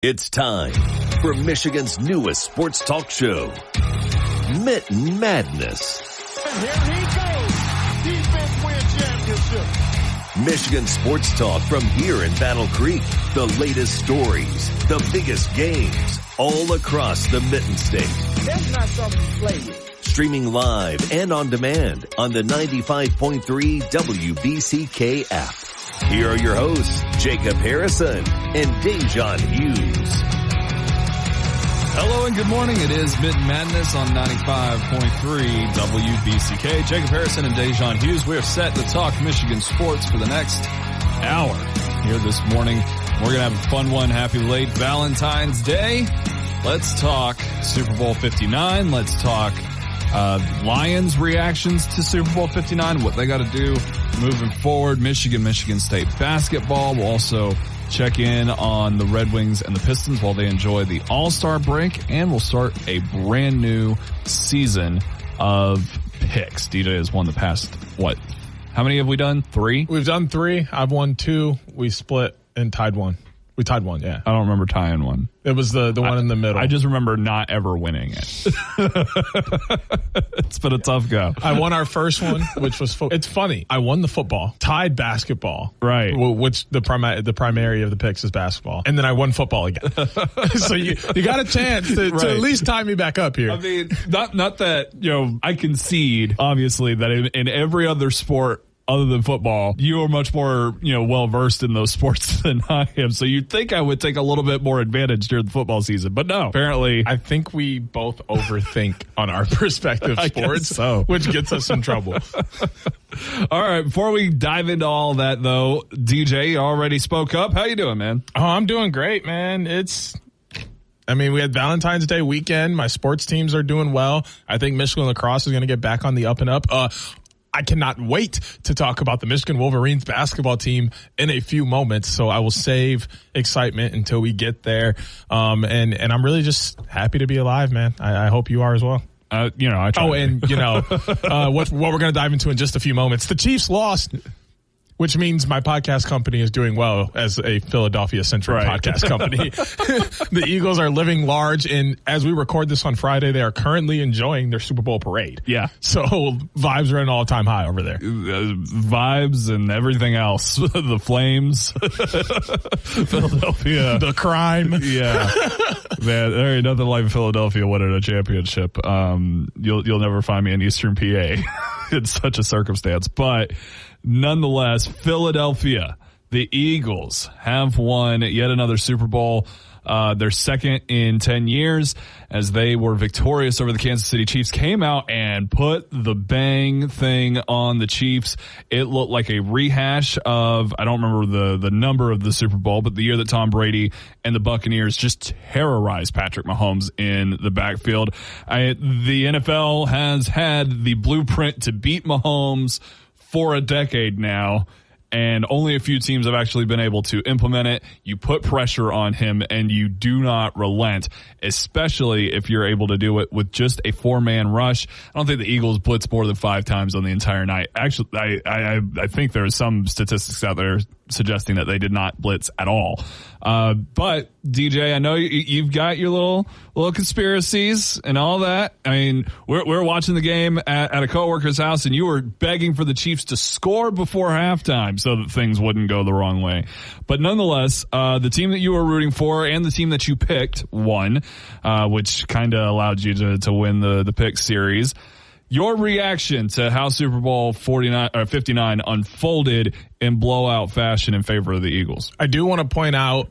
It's time for Michigan's newest sports talk show, Mitten Madness. And here he goes. Defense win championship. Michigan sports talk from here in Battle Creek. The latest stories, the biggest games, all across the Mitten State. That's not something to play with. Streaming live and on demand on the 95.3 WBCK app. Here are your hosts, Jacob Harrison and Da'Jzon Hughes. Hello and good morning. It is Mitten Madness on 95.3 WBCK. Jacob Harrison and Da'Jzon Hughes. We are set to talk Michigan sports for the next hour here this morning. We're going to have a fun one. Happy late Valentine's Day. Let's talk Super Bowl 59. Let's talk Lions reactions to Super Bowl 59, what they got to do moving forward. Michigan State basketball. We'll also check in on the Red Wings and the Pistons while they enjoy the All-Star break, and we'll start a brand new season of picks. DJ has won the past, what? How many have we done? 3? We've done 3. I've won 2. We split and tied 1. We tied 1, yeah. I don't remember tying one. It was the one in the middle. I just remember not ever winning it. It's been a tough go. I won our first one, which was it's funny. I won the football, tied basketball, right? Which the primary of the picks is basketball, and then I won football again. So you got a chance to at least tie me back up here. I mean, not that I concede obviously that in every other sport other than football, you are much more, well-versed in those sports than I am. So you'd think I would take a little bit more advantage during the football season. But no, apparently. I think we both overthink on our perspective sports, which gets us in trouble. All right, before we dive into all that, though, DJ already spoke up. How you doing, man? Oh, I'm doing great, man. We had Valentine's Day weekend. My sports teams are doing well. I think Michigan lacrosse is going to get back on the up and up. I cannot wait to talk about the Michigan Wolverines basketball team in a few moments. So I will save excitement until we get there. And I'm really just happy to be alive, man. I hope you are as well. I try. Oh, and what we're going to dive into in just a few moments. The Chiefs lost, which means my podcast company is doing well as a Philadelphia-centric podcast company. The Eagles are living large, and as we record this on Friday, they are currently enjoying their Super Bowl parade. Yeah. So vibes are at an all-time high over there. Vibes and everything else. The flames. Philadelphia. The crime. Yeah. Man, there ain't nothing like Philadelphia winning a championship. You'll never find me in Eastern PA. It's such a circumstance. But nonetheless, Philadelphia, the Eagles have won yet another Super Bowl, their second in 10 years, as they were victorious over the Kansas City Chiefs, came out and put the bang thing on the Chiefs. It looked like a rehash of, I don't remember the number of the Super Bowl, but the year that Tom Brady and the Buccaneers just terrorized Patrick Mahomes in the backfield. The NFL has had the blueprint to beat Mahomes for a decade now, and only a few teams have actually been able to implement it. You put pressure on him and you do not relent, especially if you're able to do it with just a 4-man rush. I don't think the Eagles blitzed more than 5 times on the entire night. Actually, I think there's some statistics out there suggesting that they did not blitz at all. But DJ, I know you've got your little conspiracies and all that. I mean, we're watching the game at a coworker's house, and you were begging for the Chiefs to score before halftime so that things wouldn't go the wrong way. But nonetheless, the team that you were rooting for and the team that you picked won, which kind of allowed you to win the pick series. Your reaction to how Super Bowl 59 unfolded in blowout fashion in favor of the Eagles? I do want to point out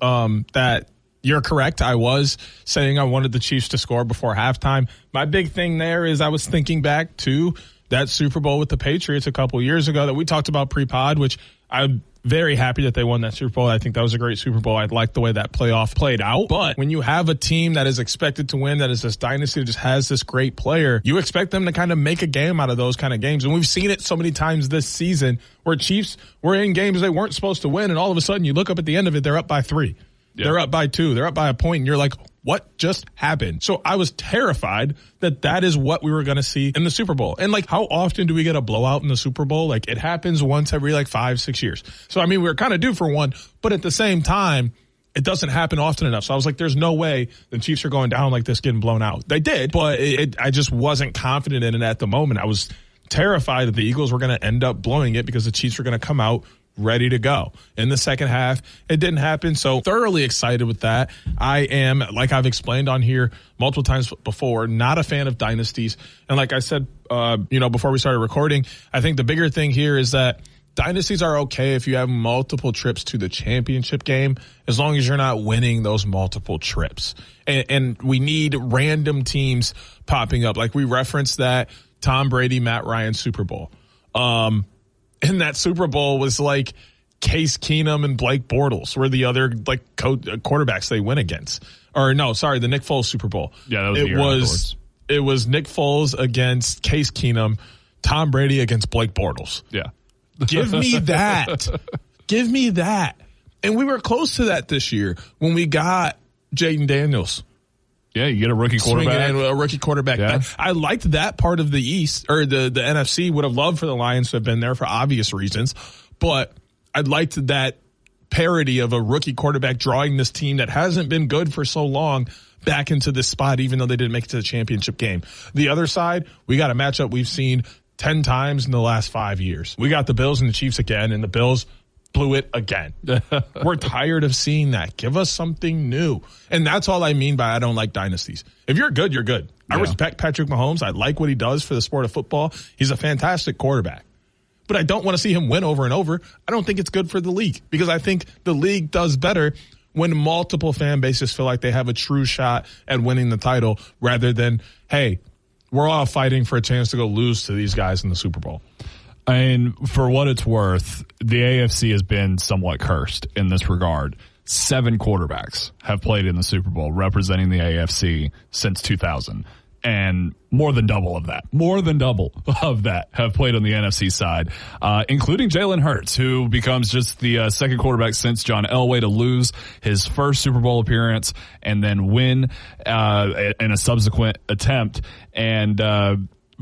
that you're correct. I was saying I wanted the Chiefs to score before halftime. My big thing there is I was thinking back to that Super Bowl with the Patriots a couple years ago that we talked about pre-pod, which I'm very happy that they won that Super Bowl. I think that was a great Super Bowl. I like the way that playoff played out. But when you have a team that is expected to win, that is this dynasty that just has this great player, you expect them to kind of make a game out of those kind of games. And we've seen it so many times this season where Chiefs were in games they weren't supposed to win, and all of a sudden you look up at the end of it, they're up by 3. Yeah. They're up by 2. They're up by a point, and you're like, what just happened? So I was terrified that is what we were going to see in the Super Bowl. And how often do we get a blowout in the Super Bowl? It happens once every 5-6 years. So, we were kind of due for one, but at the same time, it doesn't happen often enough. So I was like, there's no way the Chiefs are going down like this, getting blown out. They did, but I just wasn't confident in it at the moment. I was terrified that the Eagles were going to end up blowing it because the Chiefs were going to come out ready to go. In the second half, it didn't happen. So thoroughly excited with that. I am, like I've explained on here multiple times before, not a fan of dynasties. And like I said, before we started recording, I think the bigger thing here is that dynasties are okay if you have multiple trips to the championship game, as long as you're not winning those multiple trips. And we need random teams popping up. Like we referenced that Tom Brady, Matt Ryan Super Bowl. And that Super Bowl was like Case Keenum and Blake Bortles were the other like quarterbacks they went against. Or no, sorry, the Nick Foles Super Bowl. Yeah, that was the year afterwards. It was Nick Foles against Case Keenum, Tom Brady against Blake Bortles. Yeah. Give me that. Give me that. And we were close to that this year when we got Jaden Daniels. Yeah, you get a rookie quarterback. A rookie quarterback. Yeah. I liked that part of the East, or the NFC. Would have loved for the Lions to have been there for obvious reasons. But I'd liked that parody of a rookie quarterback drawing this team that hasn't been good for so long back into this spot, even though they didn't make it to the championship game. The other side, we got a matchup we've seen 10 times in the last 5 years. We got the Bills and the Chiefs again, and the Bills blew it again. We're tired of seeing that. Give us something new. And that's all I mean by I don't like dynasties. If you're good, you're good. I respect Patrick Mahomes. I like what he does for the sport of football. He's a fantastic quarterback. But I don't want to see him win over and over. I don't think it's good for the league, because I think the league does better when multiple fan bases feel like they have a true shot at winning the title, rather than, hey, we're all fighting for a chance to go lose to these guys in the Super Bowl. I mean, for what it's worth, the AFC has been somewhat cursed in this regard. 7 quarterbacks have played in the Super Bowl representing the AFC since 2000. And more than double of that have played on the NFC side, including Jalen Hurts, who becomes just the second quarterback since John Elway to lose his first Super Bowl appearance and then win in a subsequent attempt. And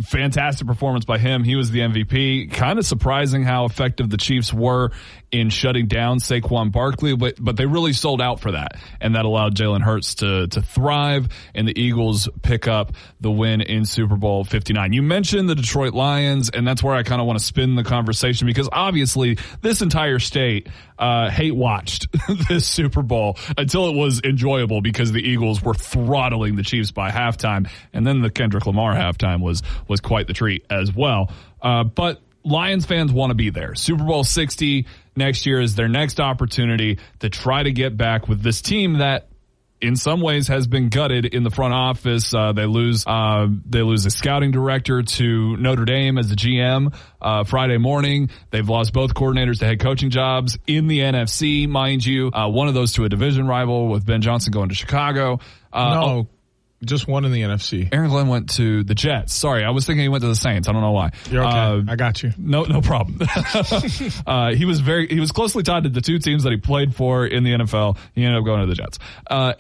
fantastic performance by him. He was the MVP. Kind of surprising how effective the Chiefs were in shutting down Saquon Barkley, but they really sold out for that, and that allowed Jalen Hurts to thrive, and the Eagles pick up the win in Super Bowl 59. You mentioned the Detroit Lions, and that's where I kind of want to spin the conversation, because obviously this entire state hate watched this Super Bowl until it was enjoyable, because the Eagles were throttling the Chiefs by halftime, and then the Kendrick Lamar halftime was quite the treat as well. But Lions fans want to be there. Super Bowl 60 next year is their next opportunity to try to get back with this team that in some ways has been gutted in the front office. They lose a scouting director to Notre Dame as the GM Friday morning. They've lost both coordinators to head coaching jobs in the NFC, mind you. One of those to a division rival, with Ben Johnson going to Chicago. No. Just one in the NFC. Aaron Glenn went to the Jets. Sorry, I was thinking he went to the Saints. I don't know why. You're okay. I got you. No problem. He was closely tied to the two teams that he played for in the NFL. He ended up going to the Jets.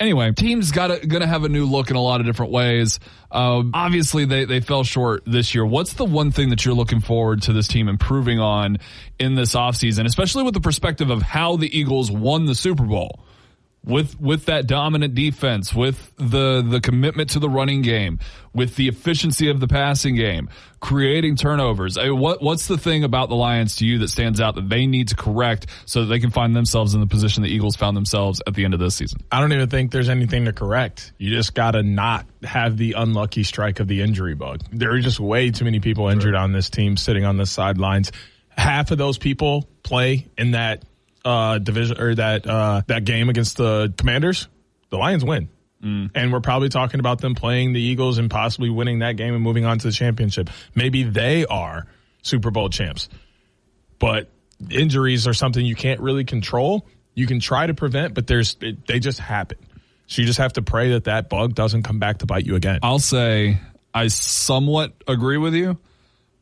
Anyway, teams gonna have a new look in a lot of different ways. Obviously they fell short this year. What's the one thing that you're looking forward to this team improving on in this offseason, especially with the perspective of how the Eagles won the Super Bowl? With that dominant defense, with the commitment to the running game, with the efficiency of the passing game, creating turnovers. What's the thing about the Lions to you that stands out that they need to correct so that they can find themselves in the position the Eagles found themselves at the end of this season? I don't even think there's anything to correct. You just got to not have the unlucky strike of the injury bug. There are just way too many people injured on this team sitting on the sidelines. Half of those people play in that division, or that game against the Commanders. The Lions win. And we're probably talking about them playing the Eagles and possibly winning that game and moving on to the championship. Maybe they are Super Bowl champs. But injuries are something you can't really control. You can try to prevent, but they just happen. So you just have to pray that bug doesn't come back to bite you again. I'll say I somewhat agree with you.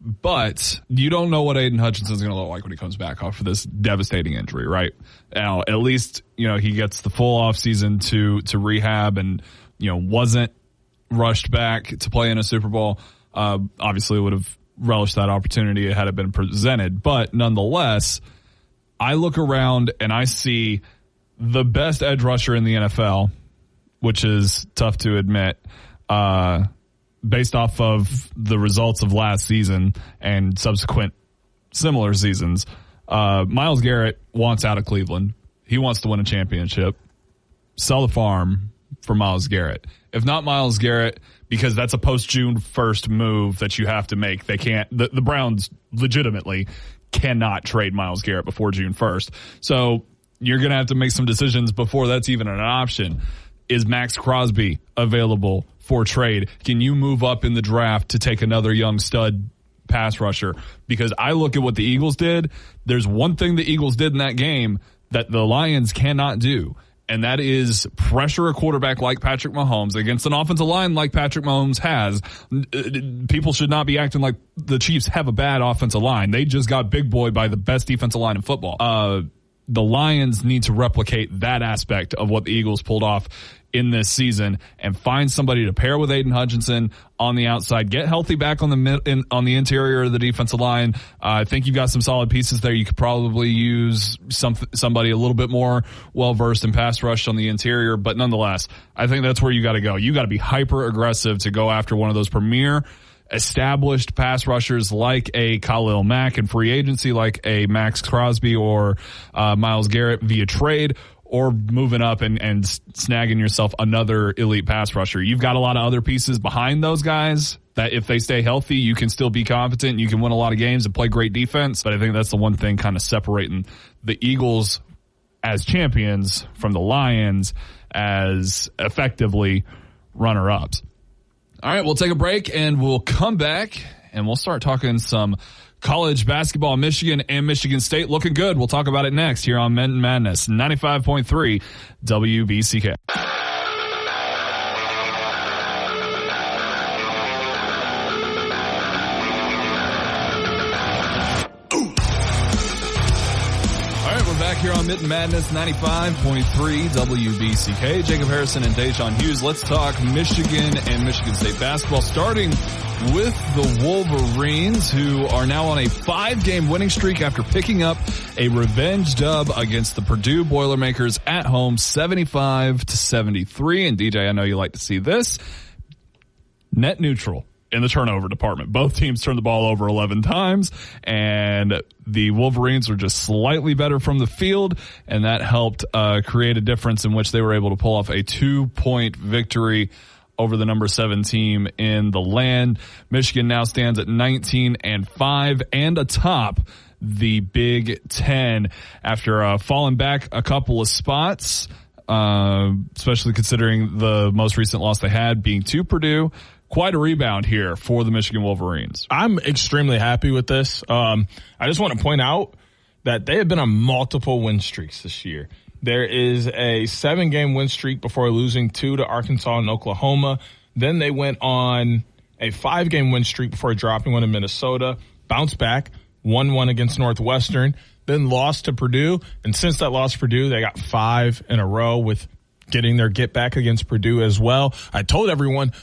But you don't know what Aiden Hutchinson's going to look like when he comes back off of this devastating injury, right? Now, at least, he gets the full offseason to rehab and, wasn't rushed back to play in a Super Bowl. Obviously would have relished that opportunity had it been presented. But nonetheless, I look around and I see the best edge rusher in the NFL, which is tough to admit, based off of the results of last season and subsequent similar seasons. Myles Garrett wants out of Cleveland. He wants to win a championship. Sell the farm for Myles Garrett. If not Myles Garrett, because that's a post-June 1st move that you have to make. They can't, the Browns legitimately cannot trade Myles Garrett before June 1st. So you're going to have to make some decisions before that's even an option. Is Max Crosby available for trade? Can you move up in the draft to take another young stud pass rusher? Because I look at what the Eagles did. There's one thing the Eagles did in that game that the Lions cannot do, and that is pressure a quarterback like Patrick Mahomes against an offensive line like Patrick Mahomes has. People should not be acting like the Chiefs have a bad offensive line. They just got big boy by the best defensive line in football. The Lions need to replicate that aspect of what the Eagles pulled off in this season and find somebody to pair with Aiden Hutchinson on the outside, get healthy back on the interior of the defensive line. I think you've got some solid pieces there. You could probably use somebody a little bit more well-versed in pass rush on the interior, but nonetheless, I think that's where you got to go. You got to be hyper aggressive to go after one of those premier established pass rushers like a Khalil Mack in free agency, like a Max Crosby or Myles Garrett via trade, or moving up and snagging yourself another elite pass rusher. You've got a lot of other pieces behind those guys that if they stay healthy, you can still be competent. You can win a lot of games and play great defense. But I think that's the one thing kind of separating the Eagles as champions from the Lions as effectively runner-ups. All right, we'll take a break and we'll come back and we'll start talking some college basketball. Michigan and Michigan State looking good. We'll talk about it next here on Mitten Madness, 95.3 WBCK. Here on Mitten Madness, 95.3 WBCK. Jacob Harrison and Da'Jzon Hughes. Let's talk Michigan and Michigan State basketball, starting with the Wolverines, who are now on a 5-game winning streak after picking up a revenge dub against the Purdue Boilermakers at home, 75-73. And DJ, I know you like to see this. Net neutral in the turnover department. Both teams turned the ball over 11 times, and the Wolverines were just slightly better from the field, and that helped create a difference in which they were able to pull off a 2-point victory over the number 7 team in the land. Michigan now stands at 19-5 and atop the Big Ten after falling back a couple of spots, especially considering the most recent loss they had being to Purdue. Quite a rebound here for the Michigan Wolverines. I'm extremely happy with this. I just want to point out that they have been on multiple win streaks this year. There is a 7-game win streak before losing 2 to Arkansas and Oklahoma. Then they went on a 5-game win streak before dropping one in Minnesota, bounced back, won one against Northwestern, then lost to Purdue. And since that loss to Purdue, they got 5 in a row with getting their get back against Purdue as well. I told everyone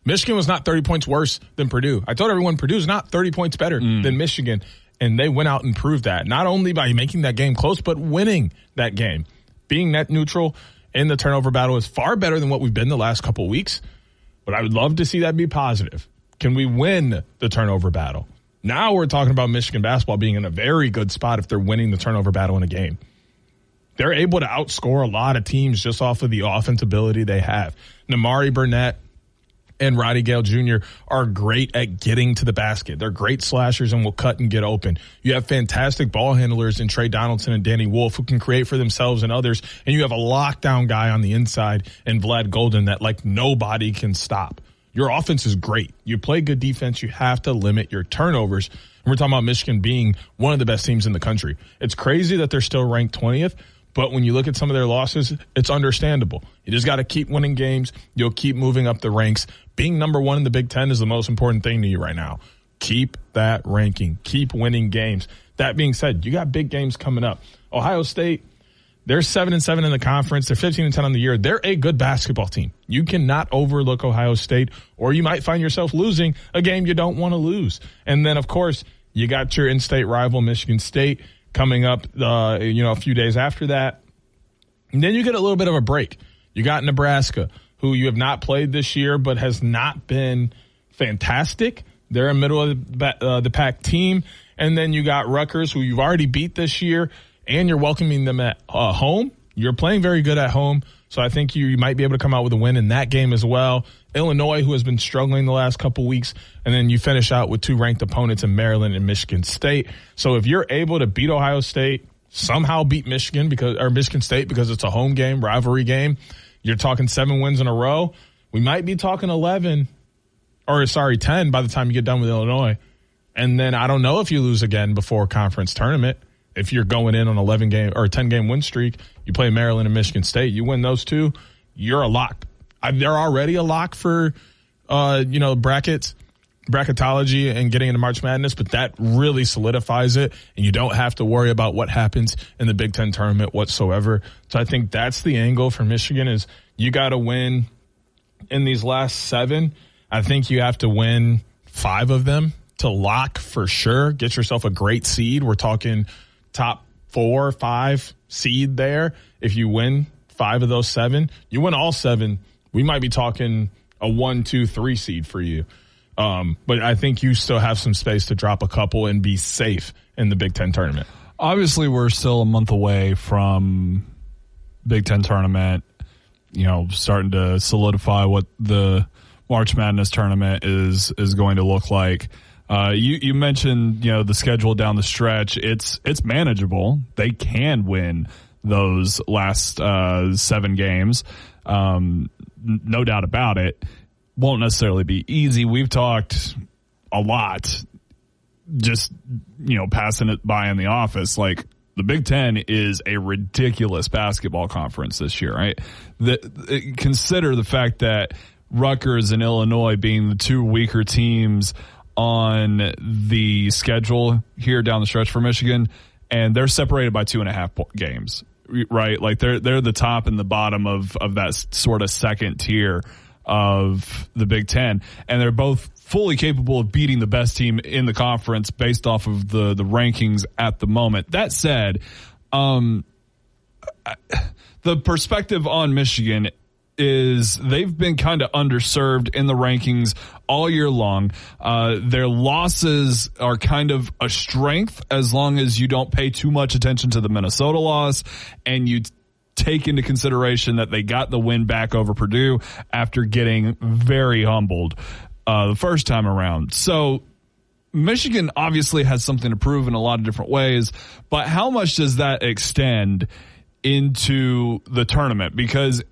Michigan was not 30 points worse than Purdue. I told everyone Purdue's not 30 points better than Michigan, and they went out and proved that, not only by making that game close, but winning that game. Being net neutral in the turnover battle is far better than what we've been the last couple of weeks, but I would love to see that be positive. Can we win the turnover battle? Now we're talking about Michigan basketball being in a very good spot if they're winning the turnover battle in a game. They're able to outscore a lot of teams just off of the offense ability they have. Namari Burnett and Roddy Gale Jr. are great at getting to the basket. They're great slashers and will cut and get open. You have fantastic ball handlers in Trey Donaldson and Danny Wolf who can create for themselves and others. And you have a lockdown guy on the inside in Vlad Golden that like nobody can stop. Your offense is great. You play good defense. You have to limit your turnovers. And we're talking about Michigan being one of the best teams in the country. It's crazy that they're still ranked 20th. But when you look at some of their losses, it's understandable. You just got to keep winning games. You'll keep moving up the ranks. Being number 1 in the Big Ten is the most important thing to you right now. Keep that ranking. Keep winning games. That being said, you got big games coming up. Ohio State, they're 7-7 in the conference. They're 15-10 on the year. They're a good basketball team. You cannot overlook Ohio State, or you might find yourself losing a game you don't want to lose. And then, of course, you got your in-state rival, Michigan State, coming up, a few days after that. And then you get a little bit of a break. You got Nebraska, who you have not played this year but has not been fantastic. They're a middle of the pack team. And then you got Rutgers, who you've already beat this year, and you're welcoming them at home. You're playing very good at home, so I think you might be able to come out with a win in that game as well. Illinois, who has been struggling the last couple weeks, and then you finish out with 2 ranked opponents in Maryland and Michigan State. So if you're able to beat Ohio State, somehow beat Michigan State because it's a home game, rivalry game, you're talking 7 wins in a row. We might be talking 10 by the time you get done with Illinois. And then I don't know if you lose again before conference tournament. If you're going in on 10 game win streak, you play Maryland and Michigan State, you win those 2, you're a lock. They're already a lock for, bracketology and getting into March Madness, but that really solidifies it, and you don't have to worry about what happens in the Big Ten tournament whatsoever. So I think that's the angle for Michigan is you got to win in these last 7. I think you have to win 5 of them to lock for sure. Get yourself a great seed. We're talking top 4 or 5 seed there. If you win 5 of those 7, you win all 7. We might be talking a 1, 2, 3 seed for you. But I think you still have some space to drop a couple and be safe in the Big Ten tournament. Obviously, we're still a month away from Big Ten tournament, starting to solidify what the March Madness tournament is going to look like. You mentioned, the schedule down the stretch. It's manageable. They can win those last 7 games. No doubt about it. Won't necessarily be easy. We've talked a lot, just, passing it by in the office. Like, the Big Ten is a ridiculous basketball conference this year, right? Consider the fact that Rutgers and Illinois being the 2 weaker teams on the schedule here down the stretch for Michigan, and they're separated by 2.5 games, right? Like they're the top and the bottom of that sort of second tier of the Big Ten, and they're both fully capable of beating the best team in the conference based off of the rankings at the moment. That said, the perspective on Michigan is they've been kind of underserved in the rankings all year long. Their losses are kind of a strength as long as you don't pay too much attention to the Minnesota loss and you take into consideration that they got the win back over Purdue after getting very humbled the first time around. So Michigan obviously has something to prove in a lot of different ways, but how much does that extend into the tournament? Because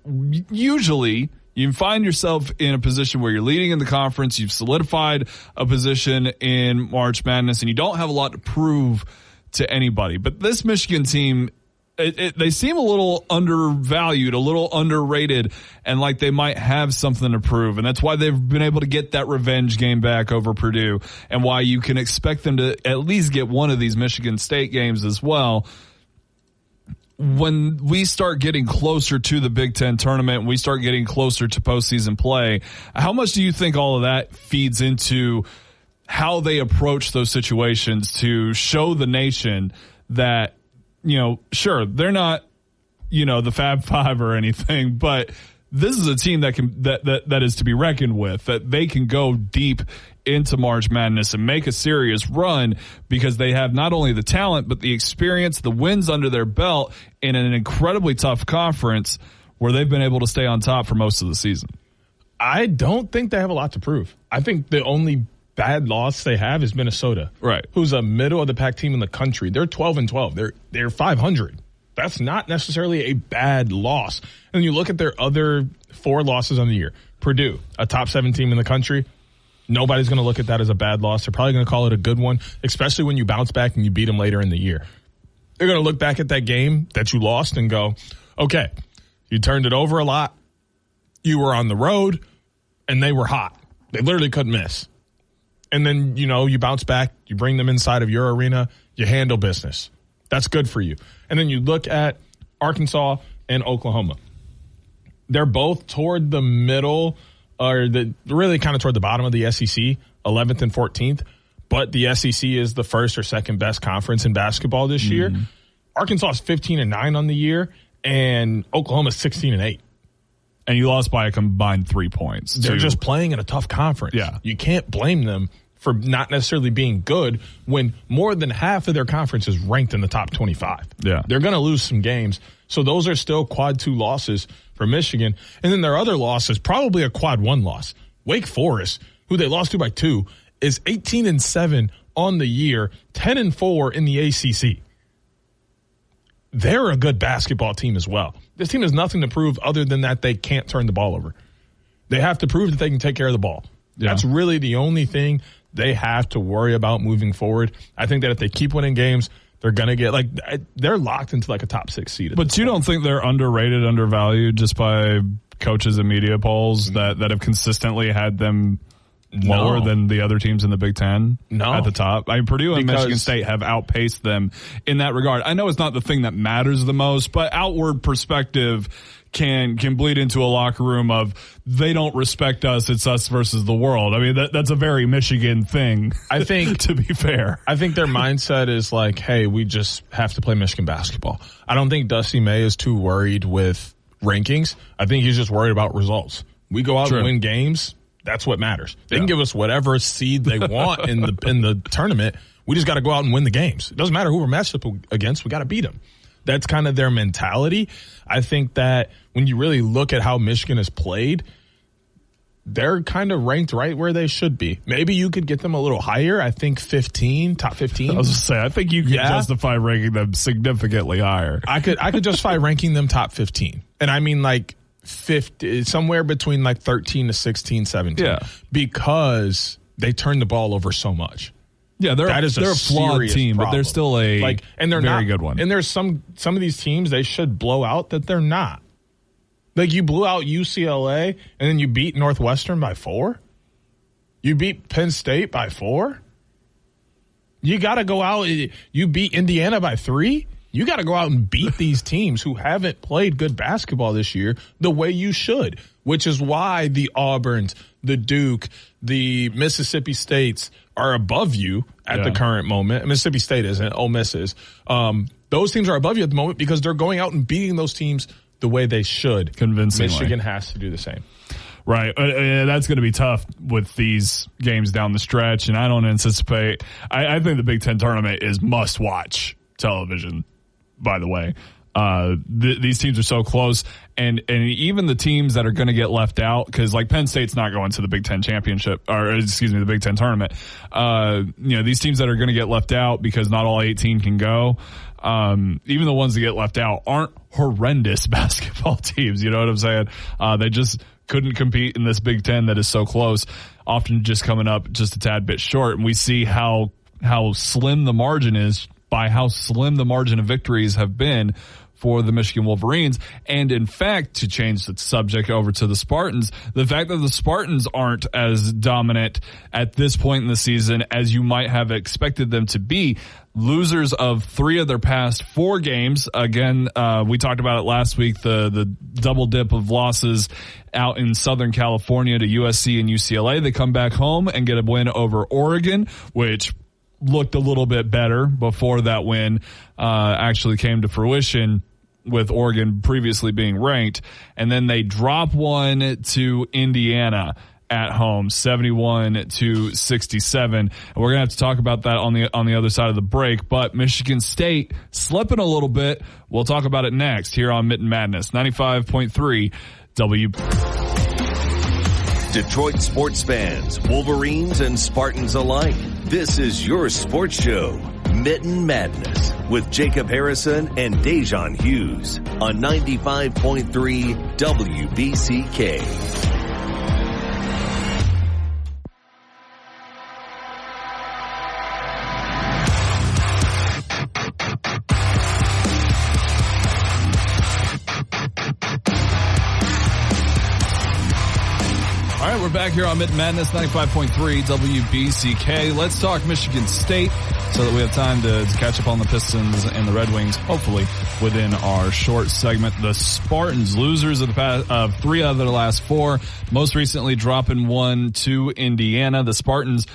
usually you find yourself in a position where you're leading in the conference, you've solidified a position in March Madness, and you don't have a lot to prove to anybody. But this Michigan team, they seem a little undervalued, a little underrated, and like they might have something to prove. And that's why they've been able to get that revenge game back over Purdue, and why you can expect them to at least get one of these Michigan State games as well. When we start getting closer to the Big Ten tournament, we start getting closer to postseason play, how much do you think all of that feeds into how they approach those situations to show the nation that, sure, they're not, the Fab Five or anything, but this is a team that is to be reckoned with, that they can go deep into March Madness and make a serious run because they have not only the talent, but the experience, the wins under their belt in an incredibly tough conference where they've been able to stay on top for most of the season. I don't think they have a lot to prove. I think the only bad loss they have is Minnesota, right? Who's a middle of the pack team in the country. They're 12-12. They're 500. That's not necessarily a bad loss. And you look at their other 4 losses on the year. Purdue, a top 7 team in the country. Nobody's going to look at that as a bad loss. They're probably going to call it a good one, especially when you bounce back and you beat them later in the year. They're going to look back at that game that you lost and go, okay, you turned it over a lot. You were on the road and they were hot. They literally couldn't miss. And then, you bounce back, you bring them inside of your arena, you handle business. That's good for you. And then you look at Arkansas and Oklahoma. They're both toward the middle, or really kind of toward the bottom of the SEC, 11th and 14th. But the SEC is the first or second best conference in basketball this year. Arkansas is 15-9 on the year, and Oklahoma's 16-8. And you lost by a combined 3 points. They're just playing in a tough conference. Yeah. You can't blame them for not necessarily being good when more than half of their conference is ranked in the top 25. Yeah. They're going to lose some games. So those are still quad 2 losses for Michigan. And then their other loss is probably a quad 1 loss. Wake Forest, who they lost to by 2, is 18-7 on the year, 10-4 in the ACC. They're a good basketball team as well. This team has nothing to prove other than that they can't turn the ball over. They have to prove that they can take care of the ball. Yeah. That's really the only thing they have to worry about moving forward. I think that if they keep winning games, they're going to get they're locked into a top 6 seed. But you don't think they're underrated, undervalued just by coaches and media polls that have consistently had them lower than the other teams in the Big Ten at the top? I mean, Purdue and Michigan State have outpaced them in that regard. I know it's not the thing that matters the most, but outward perspective can bleed into a locker room of they don't respect us, it's us versus the world. I mean, that's a very Michigan thing, I think, to be fair. I think their mindset is like, hey, we just have to play Michigan basketball. I don't think Dusty May is too worried with rankings. I think he's just worried about results. We go out and win games. That's what matters. They can give us whatever seed they want in the tournament. We just got to go out and win the games. It doesn't matter who we're matched up against. We got to beat them. That's kind of their mentality. I think that when you really look at how Michigan has played, they're kind of ranked right where they should be. Maybe you could get them a little higher. I think 15, top 15. I was going to say, I think you could justify ranking them significantly higher. I could justify ranking them top 15. And I mean 50, somewhere between 13 to 16, 17. Yeah. Because they turn the ball over so much. Yeah, they're a flawed team, but they're still a very good one. And there's some of these teams they should blow out that they're not. You blew out UCLA and then you beat Northwestern by 4. You beat Penn State by 4. You got to go out. You beat Indiana by 3. You got to go out and beat these teams who haven't played good basketball this year the way you should, which is why the Auburns, the Duke, the Mississippi States are above you at the current moment. Mississippi State isn't. Ole Miss is. Those teams are above you at the moment because they're going out and beating those teams the way they should. Convincingly. Michigan has to do the same. Right. That's going to be tough with these games down the stretch, and I don't anticipate. I think the Big Ten tournament is must-watch television, by the way. These teams are so close, and even the teams that are going to get left out, because Penn State's not going to the Big Ten championship, the Big Ten tournament. These teams that are going to get left out because not all 18 can go. Even the ones that get left out aren't horrendous basketball teams. You know what I'm saying? They just couldn't compete in this Big Ten that is so close, often just coming up just a tad bit short. And we see how slim the margin is by how slim the margin of victories have been for the Michigan Wolverines. And in fact, to change the subject over to the Spartans, the fact that the Spartans aren't as dominant at this point in the season as you might have expected them to be, losers of 3 of their past 4 games. Again, we talked about it last week, the double dip of losses out in Southern California to USC and UCLA. They come back home and get a win over Oregon, which looked a little bit better before that win actually came to fruition, with Oregon previously being ranked. And then they drop one to Indiana at home, 71-67. And we're going to have to talk about that on the other side of the break. But Michigan State slipping a little bit. We'll talk about it next here on Mitten Madness, 95.3 Detroit sports fans, Wolverines and Spartans alike. This is your sports show, Mitten Madness, with Jacob Harrison and Da'Jzon Hughes on 95.3 WBCK. We're back here on Mitten Madness, 95.3 WBCK. Let's talk Michigan State so that we have time to catch up on the Pistons and the Red Wings, hopefully, within our short segment. The Spartans, losers of 3 out of their last 4, most recently dropping one to Indiana. The Spartans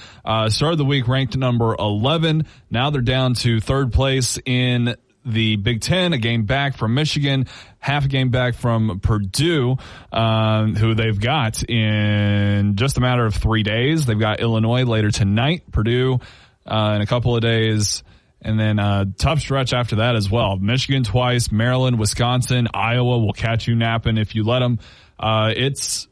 started the week ranked number 11. Now they're down to 3rd place in the Big Ten, a game back from Michigan, half a game back from Purdue, who they've got in just a matter of 3 days. They've got Illinois later tonight, Purdue in a couple of days, and then tough stretch after that as well. Michigan twice, Maryland, Wisconsin, Iowa will catch you napping if you let them. It's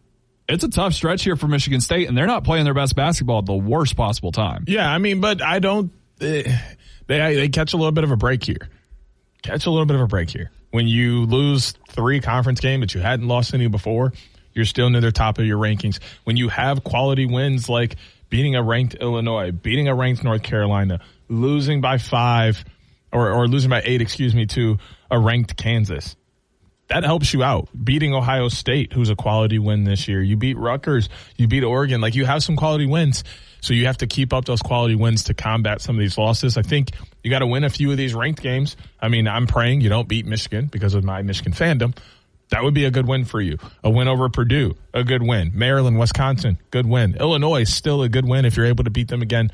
a tough stretch here for Michigan State, and they're not playing their best basketball at the worst possible time. Yeah, I mean, but I don't. They catch a little bit of a break here. When you lose 3 conference games that you hadn't lost any before, you're still near the top of your rankings. When you have quality wins like beating a ranked Illinois, beating a ranked North Carolina, losing by 5 or losing by 8, to a ranked Kansas. That helps you out. Beating Ohio State, who's a quality win this year. You beat Rutgers. You beat Oregon. Like, you have some quality wins. So you have to keep up those quality wins to combat some of these losses. I think you got to win a few of these ranked games. I mean, I'm praying you don't beat Michigan because of my Michigan fandom. That would be a good win for you. A win over Purdue, a good win. Maryland, Wisconsin, good win. Illinois, still a good win if you're able to beat them again.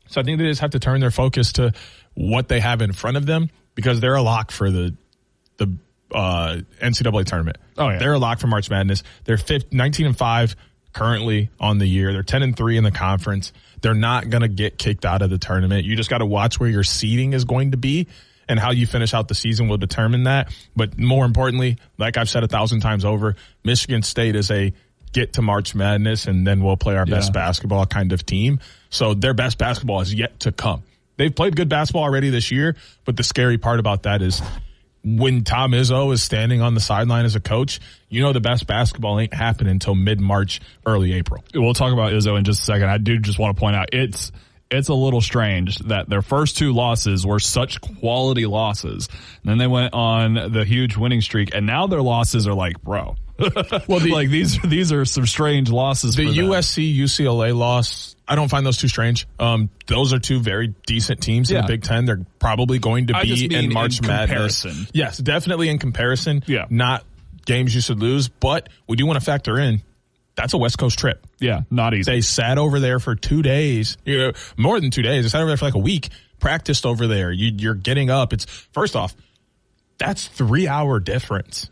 So I think they just have to turn their focus to what they have in front of them because they're a lock for the NCAA tournament. Oh, yeah. They're a lock for March Madness. They're 19-5 currently on the year. They're 10-3 in the conference. They're not going to get kicked out of the tournament. You just got to watch where your seeding is going to be, and how you finish out the season will determine that. But more importantly, like I've said 1,000 times over, Michigan State is a get to March Madness and then we'll play our best basketball kind of team. So their best basketball is yet to come. They've played good basketball already this year, but the scary part about that is when Tom Izzo is standing on the sideline as a coach, you know the best basketball ain't happening until mid-March, early April. We'll talk about Izzo in just a second. I do just want to point out it's a little strange that their first 2 losses were such quality losses. And then they went on the huge winning streak, and now their losses are like, bro. Well, like these are some strange losses. The USC UCLA loss, I don't find those too strange. Those are 2 very decent teams in the Big Ten. They're probably going to be in March Madness. Yes, definitely in comparison. Yeah, not games you should lose, but we do want to factor in that's a West Coast trip. Yeah, not easy. They sat over there for 2 days. More than 2 days. They sat over there for like a week. Practiced over there. You're getting up. It's first off, that's 3-hour difference.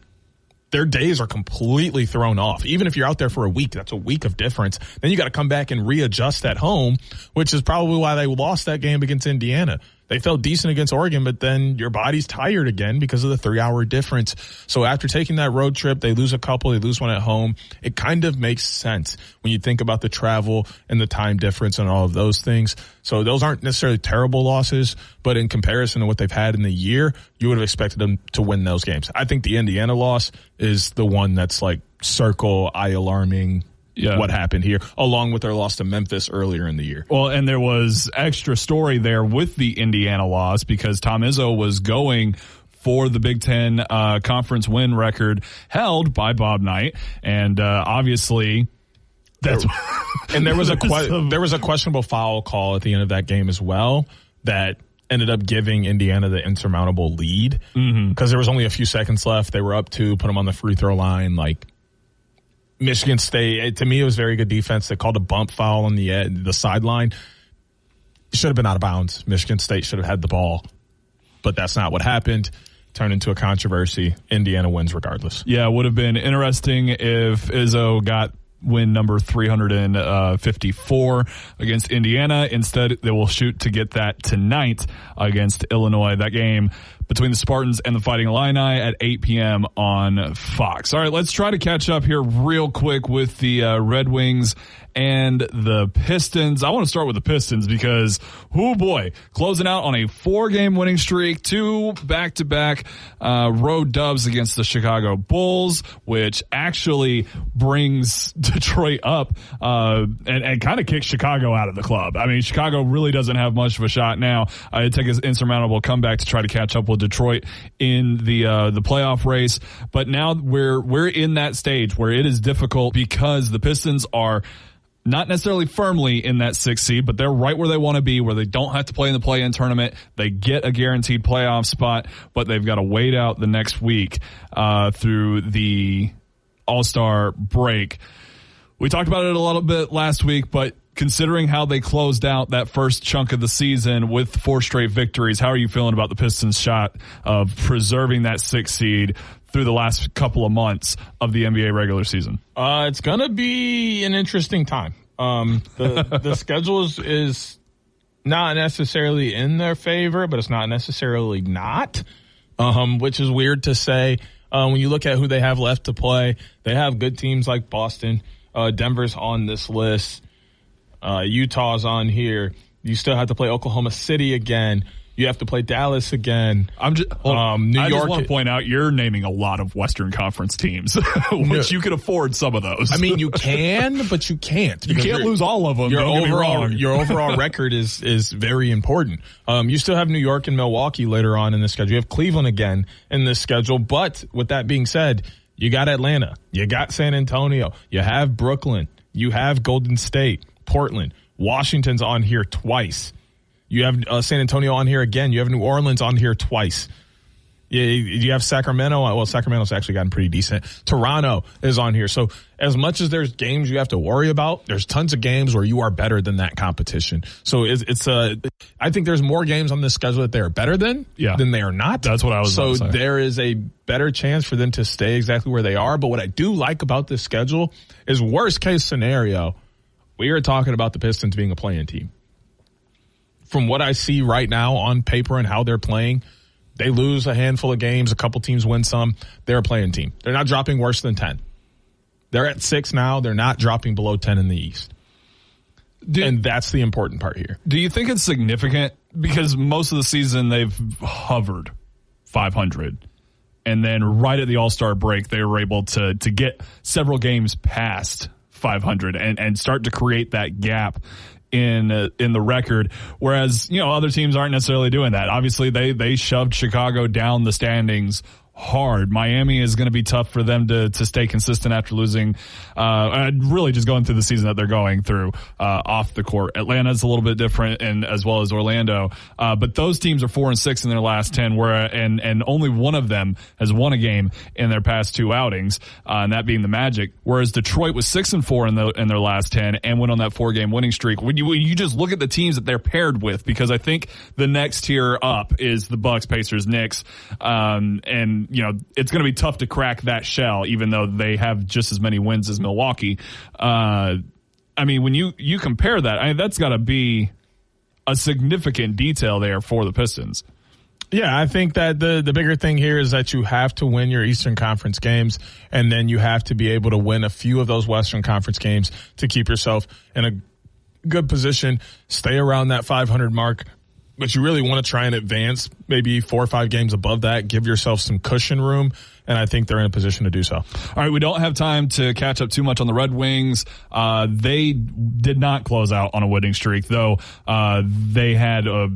Their days are completely thrown off. Even if you're out there for a week, that's a week of difference. Then you got to come back and readjust at home, which is probably why they lost that game against Indiana. They felt decent against Oregon, but then your body's tired again because of the 3-hour difference. So after taking that road trip, they lose a couple, they lose one at home. It kind of makes sense when you think about the travel and the time difference and all of those things. So those aren't necessarily terrible losses, but in comparison to what they've had in the year, you would have expected them to win those games. I think the Indiana loss is the one that's like eye alarming. Yeah. What happened here, along with their loss to Memphis earlier in the year. Well, and there was extra story there with the Indiana loss because Tom Izzo was going for the Big Ten conference win record held by Bob Knight, and obviously that's and there was a questionable foul call at the end of that game as well that ended up giving Indiana the insurmountable lead because there was only a few seconds left. They were up 2, put them on the free throw line, like. Michigan State, to me, it was very good defense. They called a bump foul on the sideline. It should have been out of bounds. Michigan State should have had the ball, but that's not what happened. Turned into a controversy. Indiana wins regardless. Yeah, it would have been interesting if Izzo got win number 354 against Indiana. Instead, they will shoot to get that tonight against Illinois. That game between the Spartans and the Fighting Illini at 8 p.m. on Fox. All right, let's try to catch up here real quick with the Red Wings and the Pistons. I want to start with the Pistons because, oh boy, closing out on a 4-game winning streak, 2 back-to-back road dubs against the Chicago Bulls, which actually brings Detroit up and kind of kicks Chicago out of the club. I mean, Chicago really doesn't have much of a shot now. It'd take an insurmountable comeback to try to catch up with Detroit in the playoff race. But now we're in that stage where it is difficult because the Pistons are not necessarily firmly in that 6th seed, but they're right where they want to be, where they don't have to play in the play-in tournament. They get a guaranteed playoff spot, but they've got to wait out the next week through the All-Star break. We talked about it a little bit last week, but considering how they closed out that first chunk of the season with 4 straight victories, how are you feeling about the Pistons' shot of preserving that 6th seed through the last couple of months of the NBA regular season? It's going to be an interesting time. The schedule is not necessarily in their favor, but it's not necessarily not, which is weird to say. When you look at who they have left to play, they have good teams like Boston. Denver's on this list. Utah's on here. You still have to play Oklahoma City again. You have to play Dallas again. New York. I just want to point out you're naming a lot of Western Conference teams, which you can afford some of those. I mean, you can, but you can't. You can't lose all of them. Your overall record is very important. You still have New York and Milwaukee later on in the schedule. You have Cleveland again in this schedule. But with that being said, you got Atlanta. You got San Antonio. You have Brooklyn. You have Golden State. Portland, Washington's on here twice. You have San Antonio on here again. You have New Orleans on here twice. You have Sacramento. Well, Sacramento's actually gotten pretty decent. Toronto is on here. So as much as there's games you have to worry about, there's tons of games where you are better than that competition. So I think there's more games on this schedule that they are better than they are not. That's what I was about to say. There is a better chance for them to stay exactly where they are. But what I do like about this schedule is worst case scenario, we are talking about the Pistons being a play-in team. From what I see right now on paper and how they're playing, they lose a handful of games, a couple teams win some. They're a play-in team. They're not dropping worse than 10. They're at 6 now. They're not dropping below 10 in the East. And that's the important part here. Do you think it's significant? Because most of the season they've hovered 500. And then right at the All-Star break, they were able to get several games past 500 and start to create that gap in the record, whereas other teams aren't necessarily doing that. Obviously, they shoved Chicago down the standings hard. Miami is going to be tough for them to stay consistent after losing, really just going through the season that they're going through off the court. Atlanta's a little bit different, and as well as Orlando. But those teams are 4-6 in their last 10, and only one of them has won a game in their past 2 outings, and that being the Magic. Whereas Detroit was 6-4 in their last 10 and went on that 4-game winning streak. When you just look at the teams that they're paired with, because I think the next tier up is the Bucks, Pacers, Knicks, and it's going to be tough to crack that shell, even though they have just as many wins as Milwaukee. I mean, when you compare that, that's got to be a significant detail there for the Pistons. Yeah, I think that the bigger thing here is that you have to win your Eastern Conference games, and then you have to be able to win a few of those Western Conference games to keep yourself in a good position, stay around that 500 mark. But you really want to try and advance maybe 4 or 5 games above that, give yourself some cushion room, and I think they're in a position to do so. All right, we don't have time to catch up too much on the Red Wings. They did not close out on a winning streak, though. They had a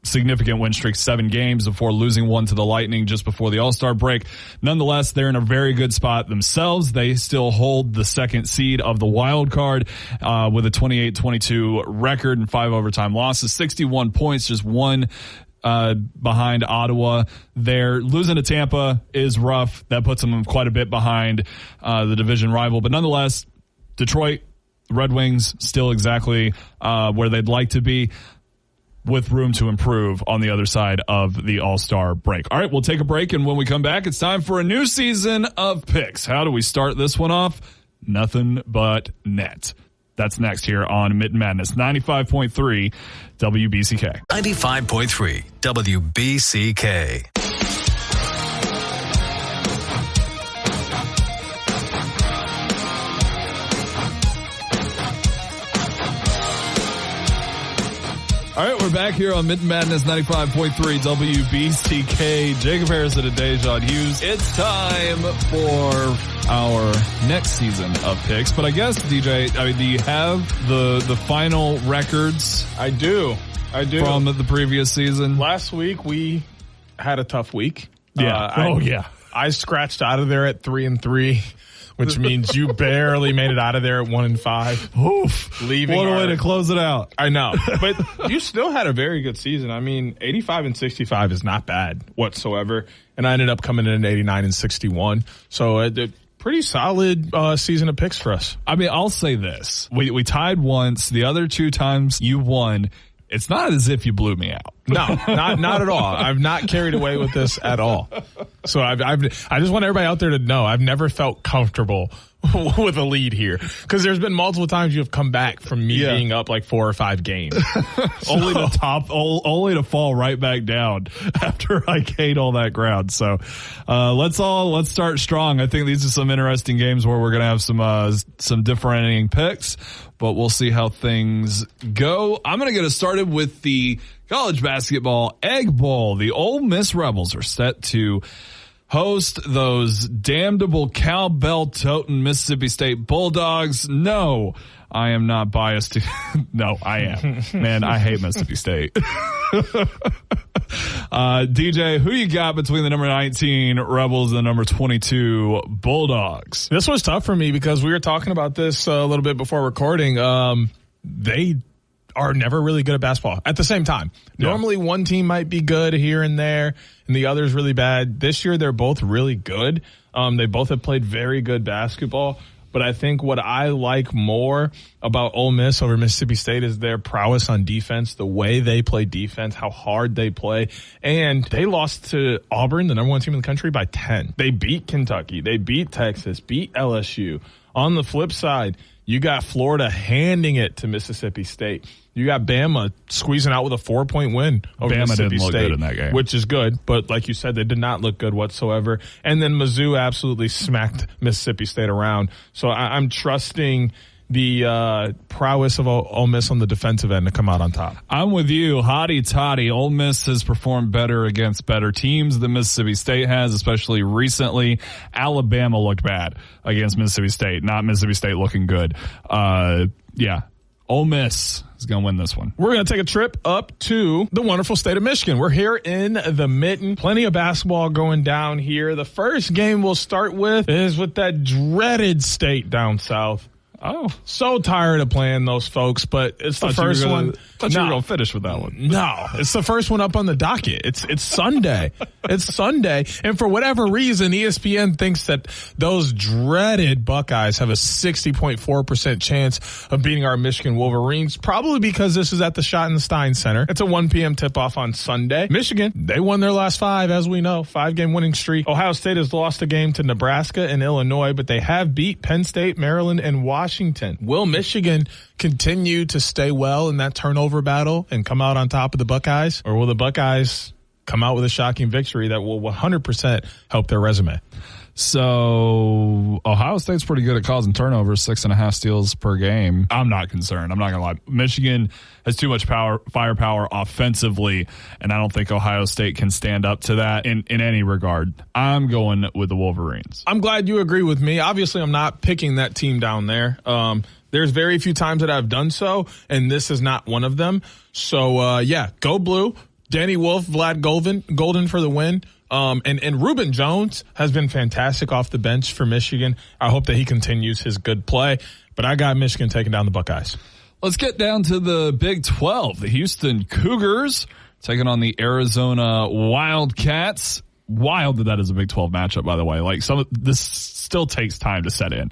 significant win streak, 7 games before losing one to the Lightning just before the All-Star break. Nonetheless, they're in a very good spot themselves. They still hold the 2nd seed of the wild card with a 28-22 record and 5 overtime losses, 61 points, just 1 behind Ottawa. They're losing to Tampa is rough. That puts them quite a bit behind the division rival. But nonetheless, Detroit, Red Wings, still exactly where they'd like to be, with room to improve on the other side of the All-Star break. All right, we'll take a break, and when we come back, it's time for a new season of picks. How do we start this one off? Nothing but net. That's next here on Mitten Madness, 95.3 WBCK. 95.3 WBCK. All right, we're back here on Mitten Madness 95.3 WBCK. Jacob Harrison and Da'Jzon Hughes. It's time for our next season of picks. But I guess, DJ, do you have the final records? I do. From the previous season? Last week we had a tough week. Yeah. I scratched out of there at 3-3. Which means you barely made it out of there at 1-5. Oof. What a way to close it out. I know. But you still had a very good season. I mean, 85-65 is not bad whatsoever. And I ended up coming in at 89-61. So pretty solid season of picks for us. I mean, I'll say this. We tied once. The other 2 times you won. It's not as if you blew me out. No, not at all. I've not carried away with this at all. So I just want everybody out there to know I've never felt comfortable with a lead here, because there's been multiple times you have come back from me being up like 4 or 5 games, only to fall right back down after I gained all that ground. So let's start strong. I think these are some interesting games where we're gonna have some differentiating picks, but we'll see how things go. I'm gonna get us started with the college basketball Egg Bowl. The Ole Miss Rebels are set to host those damnable cowbell-toting Mississippi State Bulldogs. No, I am not biased to. No, I am. Man, I hate Mississippi State. DJ, who you got between the number 19 Rebels and the number 22 Bulldogs? This was tough for me because we were talking about this a little bit before recording. They are never really good at basketball at the same time. Yeah. Normally one team might be good here and there and the other's really bad. This year they're both really good. They both have played very good basketball. But I think what I like more about Ole Miss over Mississippi State is their prowess on defense, the way they play defense, how hard they play. And they lost to Auburn, the number 1 team in the country, by 10. They beat Kentucky. They beat Texas, beat LSU. On the flip side, you got Florida handing it to Mississippi State. You got Bama squeezing out with a 4-point win over Mississippi didn't look State, good in that game, which is good. But like you said, they did not look good whatsoever. And then Mizzou absolutely smacked Mississippi State around. So I'm trusting the prowess of Ole Miss on the defensive end to come out on top. I'm with you. Hotty toddy. Ole Miss has performed better against better teams than Mississippi State has, especially recently. Alabama looked bad against Mississippi State, not Mississippi State looking good. Yeah. Ole Miss is going to win this one. We're going to take a trip up to the wonderful state of Michigan. We're here in the Mitten. Plenty of basketball going down here. The first game we'll start with is with that dreaded state down south. Oh, so tired of playing those folks, but it's the first one. Thought you were going to finish with that one. No, it's the first one up on the docket. It's Sunday. It's Sunday. And for whatever reason, ESPN thinks that those dreaded Buckeyes have a 60.4% chance of beating our Michigan Wolverines, probably because this is at the Schottenstein Center. It's a 1 p.m. tip-off on Sunday. Michigan, they won their last 5, as we know, 5-game winning streak. Ohio State has lost a game to Nebraska and Illinois, but they have beat Penn State, Maryland, and Washington. Will Michigan continue to stay well in that turnover battle and come out on top of the Buckeyes? Or will the Buckeyes come out with a shocking victory that will 100% help their resume? So Ohio State's pretty good at causing turnovers, 6.5 steals per game. I'm not concerned. I'm not going to lie. Michigan has too much firepower offensively, and I don't think Ohio State can stand up to that in any regard. I'm going with the Wolverines. I'm glad you agree with me. Obviously, I'm not picking that team down there. There's very few times that I've done so, and this is not one of them. So, yeah, go blue. Danny Wolf, Vlad Golden for the win. And Reuben Jones has been fantastic off the bench for Michigan. I hope that he continues his good play, but I got Michigan taking down the Buckeyes. Let's get down to the Big 12. The Houston Cougars taking on the Arizona Wildcats. Wild that is a Big 12 matchup, by the way. Like this still takes time to set in.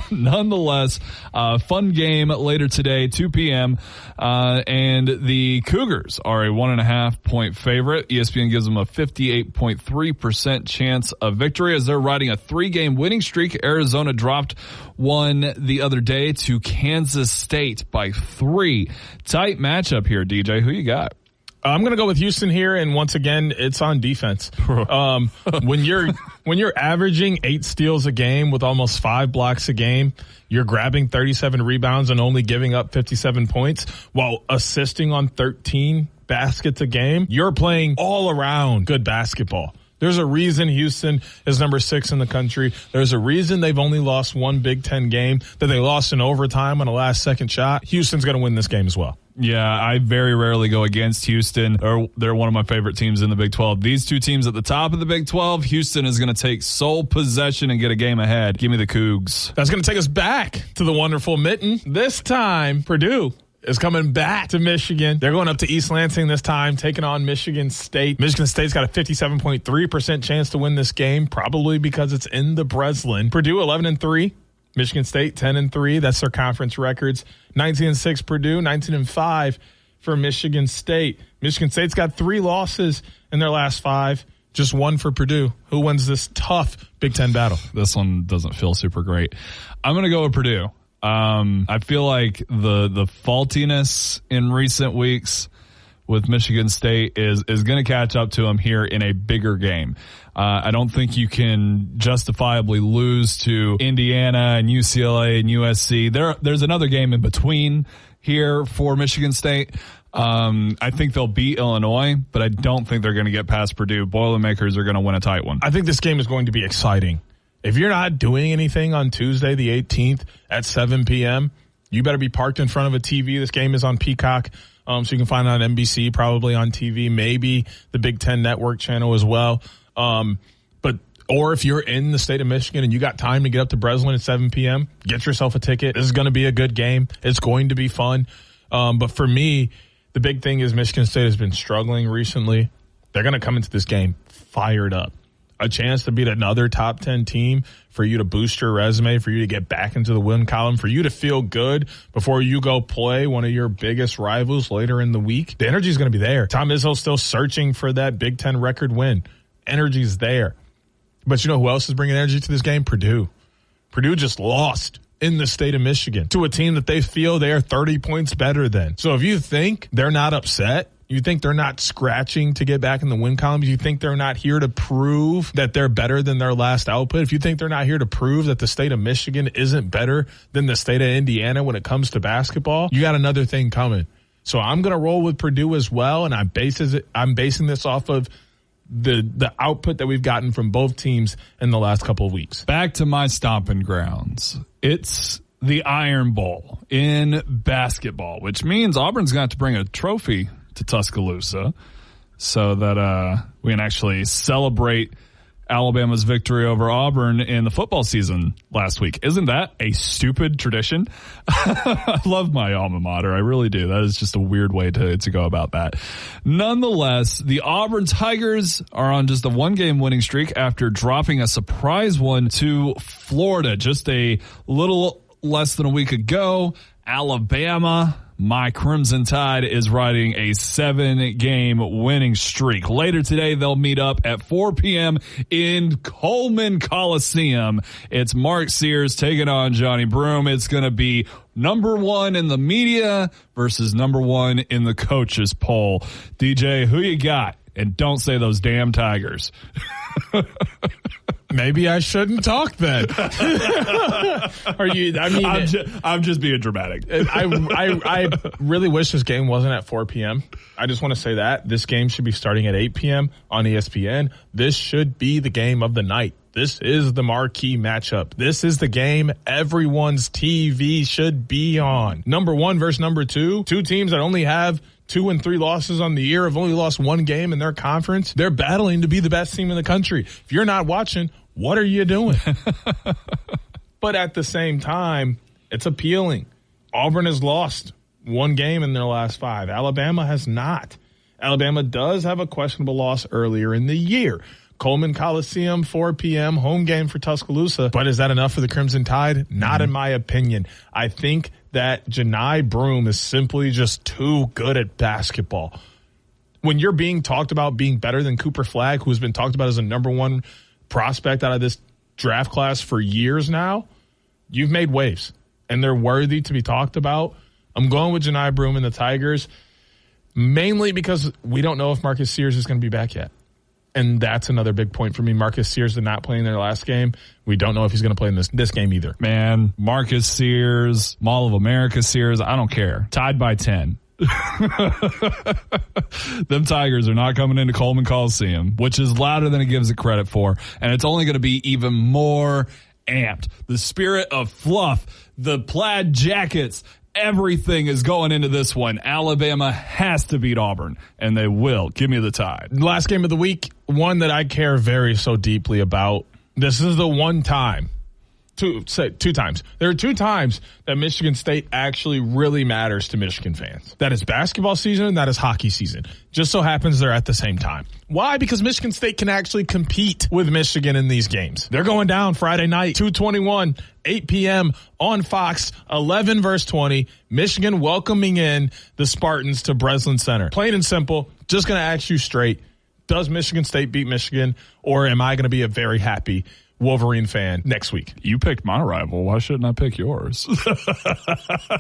Nonetheless, fun game later today, 2 p.m. And the Cougars are a 1.5 point favorite. ESPN gives them a 58.3% chance of victory as they're riding a 3-game winning streak. Arizona dropped one the other day to Kansas State by 3. Tight matchup here, DJ. Who you got? I'm going to go with Houston here, and once again, it's on defense. When you're averaging 8 steals a game with almost 5 blocks a game, you're grabbing 37 rebounds and only giving up 57 points while assisting on 13 baskets a game. You're playing all around good basketball. There's a reason Houston is number 6 in the country. There's a reason they've only lost one Big Ten game, that they lost in overtime on a last-second shot. Houston's going to win this game as well. Yeah, I very rarely go against Houston. They're one of my favorite teams in the Big 12. These two teams at the top of the Big 12, Houston is going to take sole possession and get a game ahead. Give me the Cougs. That's going to take us back to the wonderful Mitten. This time, Purdue is coming back to Michigan. They're going up to East Lansing this time, taking on Michigan State. Michigan State's got a 57.3% chance to win this game, probably because it's in the Breslin. Purdue 11-3. Michigan State 10-3. That's their conference records. 19-6 Purdue, 19-5 for Michigan State. Michigan State's got 3 losses in their last 5. Just 1 for Purdue. Who wins this tough Big Ten battle? This one doesn't feel super great. I'm going to go with Purdue. I feel like the faultiness in recent weeks with Michigan State is going to catch up to them here in a bigger game. I don't think you can justifiably lose to Indiana and UCLA and USC. There's another game in between here for Michigan State. I think they'll beat Illinois, but I don't think they're going to get past Purdue. Boilermakers are going to win a tight one. I think this game is going to be exciting. If you're not doing anything on Tuesday, the 18th at 7 p.m., you better be parked in front of a TV. This game is on Peacock, so you can find it on NBC, probably on TV, maybe the Big Ten Network channel as well. Or if you're in the state of Michigan and you got time to get up to Breslin at 7 p.m., get yourself a ticket. This is going to be a good game. It's going to be fun. But for me, the big thing is Michigan State has been struggling recently. They're going to come into this game fired up. A chance to beat another top 10 team, for you to boost your resume, for you to get back into the win column, for you to feel good before you go play one of your biggest rivals later in the week. The energy is going to be there. Tom Izzo's still searching for that Big Ten record win. Energy's there. But you know who else is bringing energy to this game? Purdue. Purdue just lost in the state of Michigan to a team that they feel they are 30 points better than. So if you think they're not upset, you think they're not scratching to get back in the win column, you think they're not here to prove that they're better than their last output, if you think they're not here to prove that the state of Michigan isn't better than the state of Indiana when it comes to basketball, you got another thing coming. So I'm going to roll with Purdue as well, and I'm basing this off of the output that we've gotten from both teams in the last couple of weeks. Back to my stomping grounds. It's the Iron Bowl in basketball, which means Auburn's going to have to bring a trophy to Tuscaloosa so that we can actually celebrate Alabama's victory over Auburn in the football season last week. Isn't that a stupid tradition? I love my alma mater. I really do. That is just a weird way to go about that. Nonetheless, the Auburn Tigers are on just a 1-game winning streak after dropping a surprise one to Florida just a little less than a week ago. Alabama, my Crimson Tide, is riding a 7-game winning streak. Later today, they'll meet up at 4 p.m. in Coleman Coliseum. It's Mark Sears taking on Johnny Broome. It's going to be number 1 in the media versus number 1 in the coaches poll. DJ, who you got? And don't say those damn Tigers. Maybe I shouldn't talk then. I'm just being dramatic. I really wish this game wasn't at 4 p.m. I just want to say that this game should be starting at 8 p.m. on ESPN. This should be the game of the night. This is the marquee matchup. This is the game everyone's TV should be on. Number 1 versus number 2. 2 teams that only have 2 and 3 losses on the year, have only lost 1 game in their conference. They're battling to be the best team in the country. If you're not watching, what are you doing? But at the same time, it's appealing. Auburn has lost 1 game in their last 5. Alabama has not. Alabama does have a questionable loss earlier in the year. Coleman Coliseum, 4 p.m., home game for Tuscaloosa. But is that enough for the Crimson Tide? Not in my opinion. I think that Johnny Broome is simply just too good at basketball. When you're being talked about being better than Cooper Flagg, who's been talked about as a number 1 prospect out of this draft class for years now, you've made waves, and they're worthy to be talked about. I'm going with Johnny Broome and the Tigers, mainly because we don't know if Marcus Sears is going to be back yet. And that's another big point for me. Marcus Sears did not play in their last game. We don't know if he's going to play in this game either. Man, Marcus Sears, Mall of America Sears, I don't care. Tied by 10. Them Tigers are not coming into Coleman Coliseum, which is louder than it gives it credit for. And it's only going to be even more amped. The spirit of fluff, the plaid jackets, everything is going into this one. Alabama has to beat Auburn, and they will. Give me the Tide. Last game of the week, one that I care so deeply about. This is the one time two times. There are 2 times that Michigan State actually really matters to Michigan fans. That is basketball season and that is hockey season. Just so happens they're at the same time. Why? Because Michigan State can actually compete with Michigan in these games. They're going down Friday night, 2/21, 8 p.m. on Fox, 11 versus 20. Michigan welcoming in the Spartans to Breslin Center. Plain and simple, just going to ask you straight, does Michigan State beat Michigan, or am I going to be a very happy Wolverine fan next week? You picked my rival. Why shouldn't I pick yours?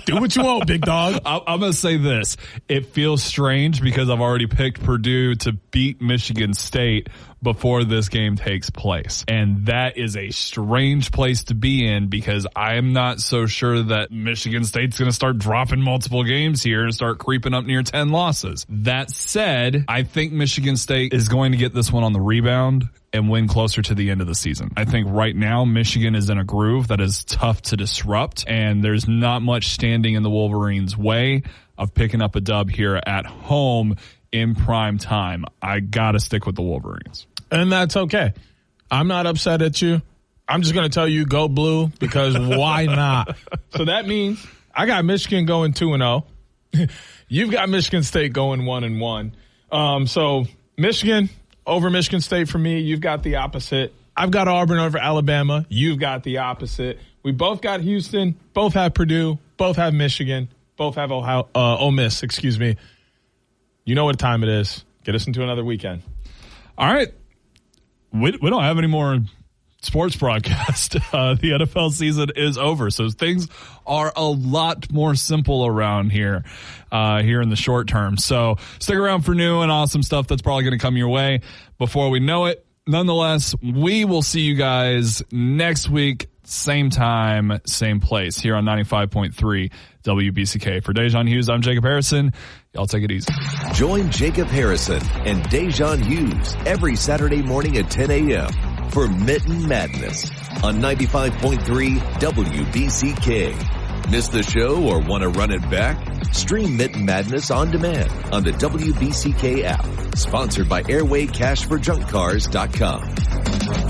Do what you want, big dog. I'm going to say this. It feels strange because I've already picked Purdue to beat Michigan State before this game takes place. And that is a strange place to be in because I am not so sure that Michigan State's going to start dropping multiple games here and start creeping up near 10 losses. That said, I think Michigan State is going to get this one on the rebound and win closer to the end of the season. I think right now Michigan is in a groove that is tough to disrupt, and there's not much standing in the Wolverines' way of picking up a dub here at home in prime time. I gotta stick with the Wolverines. And that's okay. I'm not upset at you. I'm just going to tell you go blue because why not? So that means I got Michigan going 2-0. You've got Michigan State going 1-1. So Michigan over Michigan State for me. You've got the opposite. I've got Auburn over Alabama. You've got the opposite. We both got Houston. Both have Purdue. Both have Michigan. Both have Ole Miss. Excuse me. You know what time it is. Get us into another weekend. All right. We don't have any more sports broadcast. The NFL season is over, so things are a lot more simple around here in the short term. So stick around for new and awesome stuff that's probably going to come your way before we know it. Nonetheless, we will see you guys next week, same time, same place here on 95.3 WBCK. For Da'Jzon Hughes, I'm Jacob Harrison. Y'all take it easy. Join Jacob Harrison and Da'Jzon Hughes every Saturday morning at 10 a.m. for Mitten Madness on 95.3 WBCK. Miss the show or want to run it back? Stream Mitten Madness on demand on the WBCK app. Sponsored by airwaycashforjunkcars.com.